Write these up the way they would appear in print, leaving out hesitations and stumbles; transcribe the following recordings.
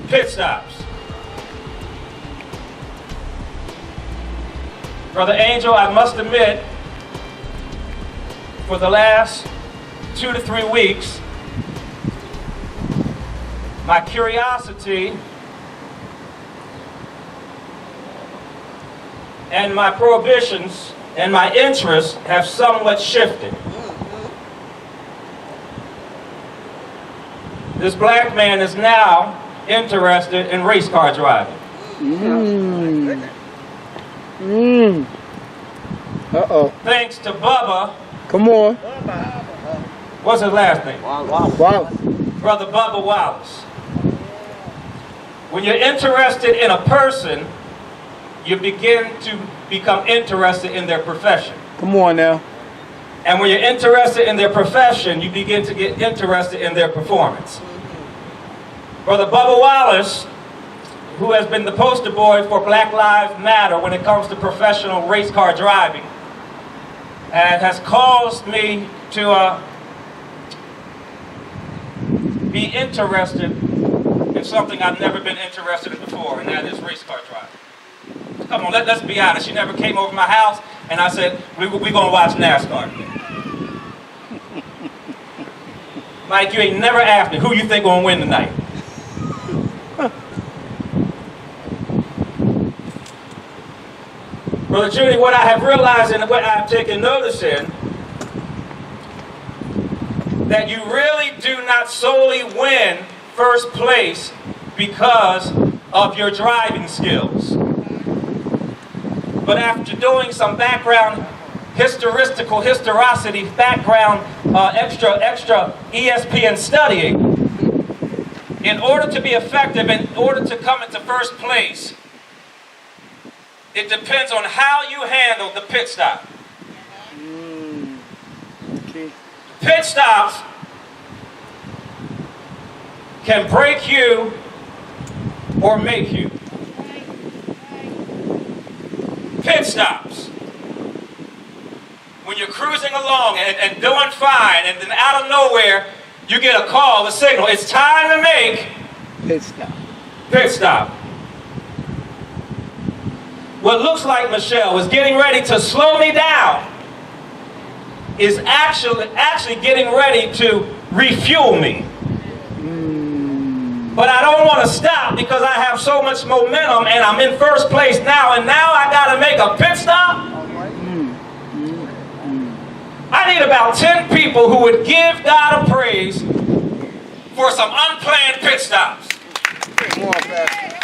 pit stops. Brother Angel, I must admit, for the last 2 to 3 weeks, my curiosity and my prohibitions and my interests have somewhat shifted. This black man is now interested in race car driving. Uh-oh. Thanks to Bubba. Come on. What's his last name? Wow. Brother Bubba Wallace. When you're interested in a person, you begin to become interested in their profession. Come on now. And when you're interested in their profession, you begin to get interested in their performance. Brother Bubba Wallace, who has been the poster boy for Black Lives Matter when it comes to professional race car driving, and has caused me to be interested in something I've never been interested in before, and that is race car driving. Come on, let's be honest. You never came over my house and I said, we're going to watch NASCAR today. Mike, you ain't never asked me who you think going to win tonight. Brother Judy, what I have realized and what I've taken notice in, that you really do not solely win first place because of your driving skills. But after doing some background historicity, background extra ESPN studying, in order to be effective, in order to come into first place, it depends on how you handle the pit stop. Okay. Pit stops can break you or make you. Pit stops. When you're cruising along and doing fine, and then out of nowhere, you get a call, a signal. It's time to make Pit stop. pit stop. What looks like Michelle is getting ready to slow me down is actually getting ready to refuel me. But I don't want to stop because I have so much momentum and I'm in first place now, and now I got to make a pit stop. I need about 10 people who would give God a praise for some unplanned pit stops. Come on, Pastor.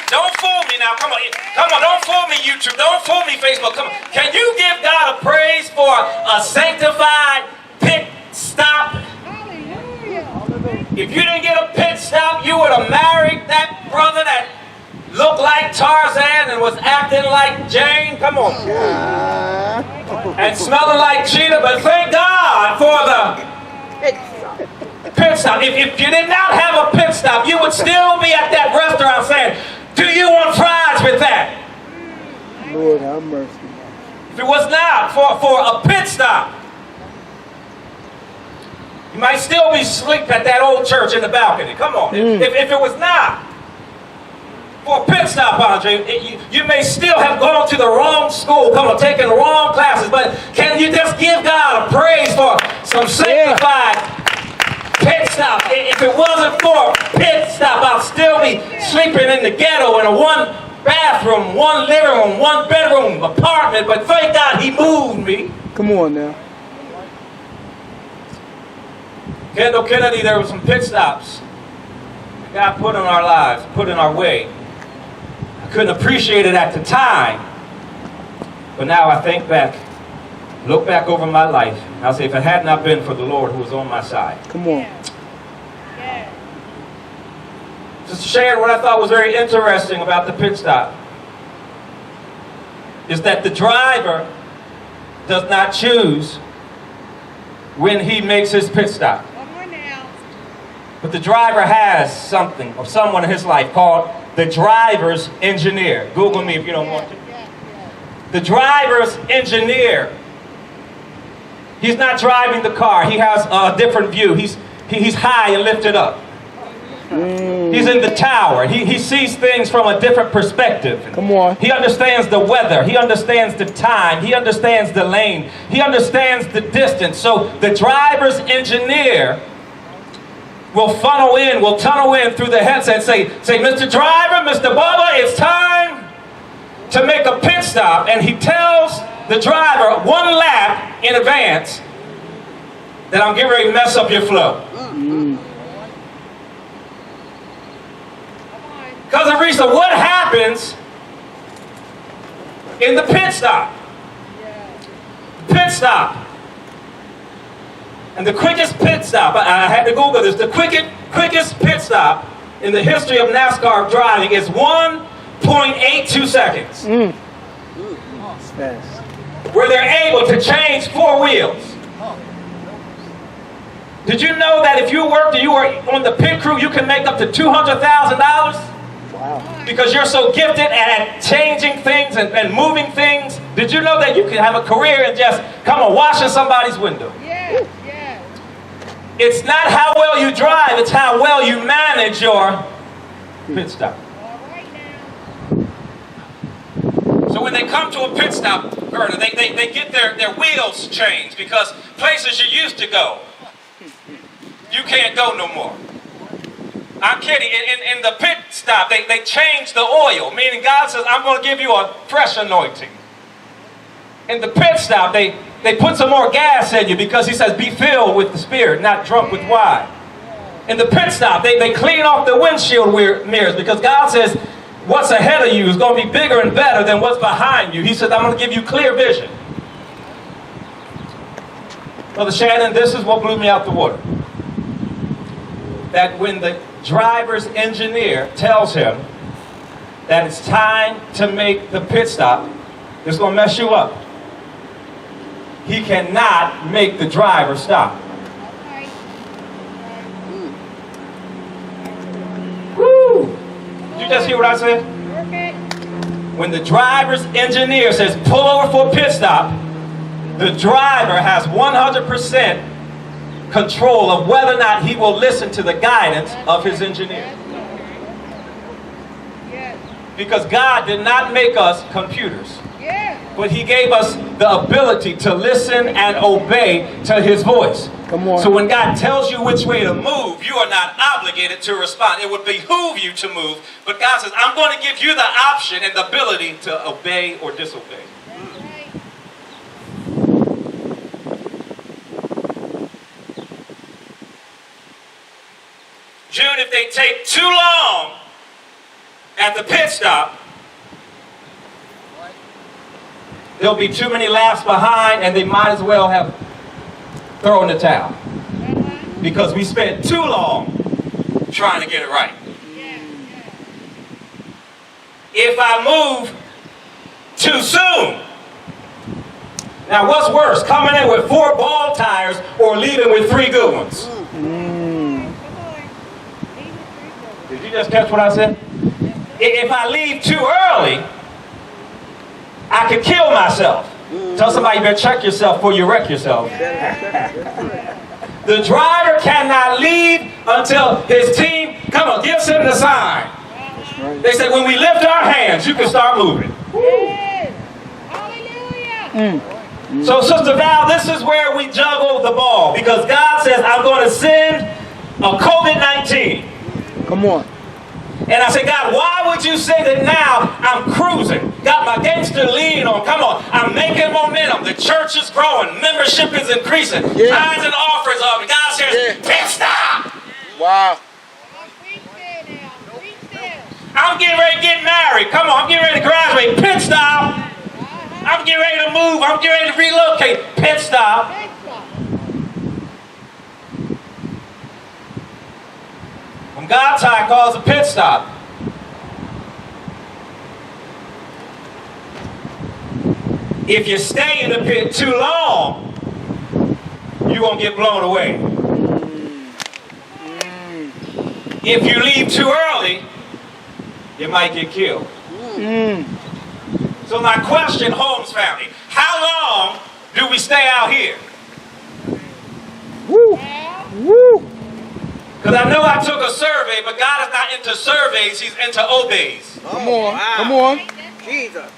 Don't fool me now. Come on, don't fool me, YouTube. Don't fool me, Facebook. Come on. Can you give God a praise for a sanctified pit stop? If you didn't get a pit stop, you would have married that brother that looked like Tarzan and was acting like Jane. Come on. And smelling like Cheetah. But thank God for the pit stop. If you did not have a pit stop, you would still be at that restaurant saying, do you want fries with that? Lord have mercy. If it was not for a pit stop, you might still be asleep at that old church in the balcony. Come on. If it was not for a pit stop, Andre, you may still have gone to the wrong school, come on, taking the wrong classes, but can you just give God a praise for some sanctified pit stop? If it wasn't for a pit stop, I'll still be sleeping in the ghetto in a one bathroom, one living room, one bedroom apartment, but thank God he moved me. Come on now. Kendall Kennedy, there were some pit stops God put in our lives, put in our way. I couldn't appreciate it at the time, but now I think back, look back over my life, and I'll say if it had not been for the Lord who was on my side. Come on. Just shared what I thought was very interesting about the pit stop is that the driver does not choose when he makes his pit stop. But the driver has something or someone in his life called the driver's engineer. Google me if you don't want to. The driver's engineer. He's not driving the car. He has a different view. He's high and lifted up. He's in the tower. He sees things from a different perspective. Come on. He understands the weather. He understands the time. He understands the lane. He understands the distance. So the driver's engineer will tunnel in through the headset and say, Mr. Driver, Mr. Bubba, it's time to make a pit stop. And he tells the driver 1 lap in advance that I'm getting ready to mess up your flow. Cousin Risa, what happens in the pit stop? Pit stop. And the quickest pit stop, I had to Google this, the quickest pit stop in the history of NASCAR driving is 1.82 seconds. It's fast. Where they're able to change 4 wheels. Did you know that if you were on the pit crew, you can make up to $200,000? Wow. Because you're so gifted at changing things and moving things. Did you know that you can have a career in just washing somebody's window? Yeah, yeah. It's not how well you drive, it's how well you manage your pit stop. All right now. So when they come to a pit stop, Verna, they get their wheels changed because places you used to go, you can't go no more. I'm kidding. In the pit stop, they change the oil, meaning God says, I'm going to give you a fresh anointing. In the pit stop, they put some more gas in you because he says, be filled with the Spirit, not drunk with wine. In the pit stop, they clean off the windshield mirrors because God says, what's ahead of you is going to be bigger and better than what's behind you. He says, I'm going to give you clear vision. Brother Shannon, this is what blew me out the water. That when the driver's engineer tells him that it's time to make the pit stop, it's going to mess you up. He cannot make the driver stop. All right. Woo! Did you just hear what I said? Perfect. When the driver's engineer says pull over for a pit stop, the driver has 100% control of whether or not he will listen to the guidance of his engineer. Yes. Because God did not make us computers, Yeah. but he gave us the ability to listen and obey to his voice. Come on. So when God tells you which way to move, you are not obligated to respond. It would behoove you to move, but God says, I'm going to give you the option and the ability to obey or disobey. That's right. June, if they take too long at the pit stop, there'll be too many laps behind and they might as well have thrown the towel. Because we spent too long trying to get it right. Yeah. If I move too soon, now what's worse, coming in with 4 bald tires or leaving with 3 good ones? Come on. Did you just catch what I said? If I leave too early, I could kill myself. Tell somebody you better check yourself before you wreck yourself. The driver cannot leave until his team, gives him the sign. Right. They say when we lift our hands, you can start moving. Yes. Hallelujah. So Sister Val, this is where we juggle the ball because God says, I'm going to send a COVID-19. Come on. And I say, God, why would you say that now I'm cruising? Got my gangster lean on. Come on. I'm making momentum. The church is growing. Membership is increasing. Yeah. Tithes and offers up. And God says, pit stop. Wow. Preach there now. Preach there. I'm getting ready to get married. Come on. I'm getting ready to graduate. Pit stop. I'm getting ready to move. I'm getting ready to relocate. Pit stop. Pit stop. When God's high calls a pit stop, if you stay in the pit too long, you're going to get blown away. If you leave too early, you might get killed. So my question, Holmes family, how long do we stay out here? Woo. Now. Woo. Because I know I took a survey, but God is not into surveys, he's into obeys. Come on. Come on. Jesus.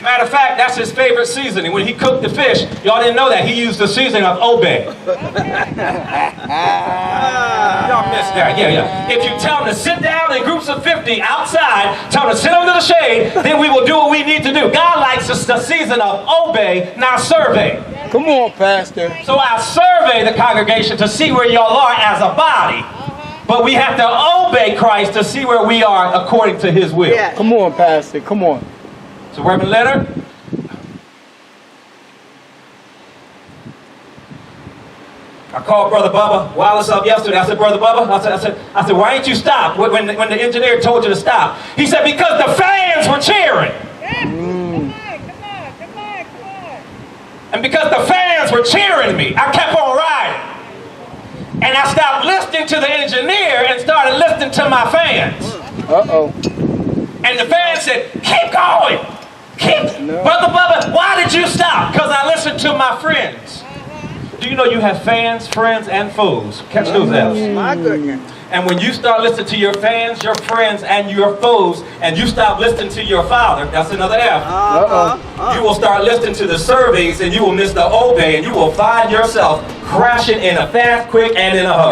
Matter of fact, that's his favorite seasoning. When he cooked the fish, y'all didn't know that, he used the seasoning of obey. Y'all missed that, yeah. If you tell them to sit down in groups of 50 outside, tell them to sit under the shade, then we will do what we need to do. God likes us the season of obey, not survey. Come on, Pastor. So I survey the congregation to see where y'all are as a body. But we have to obey Christ to see where we are according to his will. Yes. Come on, Pastor. Come on. So Reverend Leonard, I called Brother Bubba Wallace up yesterday. I said, Brother Bubba, I said, why ain't you stop when the engineer told you to stop? He said, because the fans were cheering. Come on. And because the fans were cheering me, I kept on riding. And I stopped listening to the engineer and started listening to my fans. Uh-oh. And the fans said, keep going. No. Brother Bubba, why did you stop? Because I listened to my friends. Do you know you have fans, friends, and foes? Catch those F's. My goodness. And when you start listening to your fans, your friends, and your foes, and you stop listening to your father, that's another F. You will start listening to the surveys, and you will miss the obey, and you will find yourself crashing in a fast, quick, and in a hurry.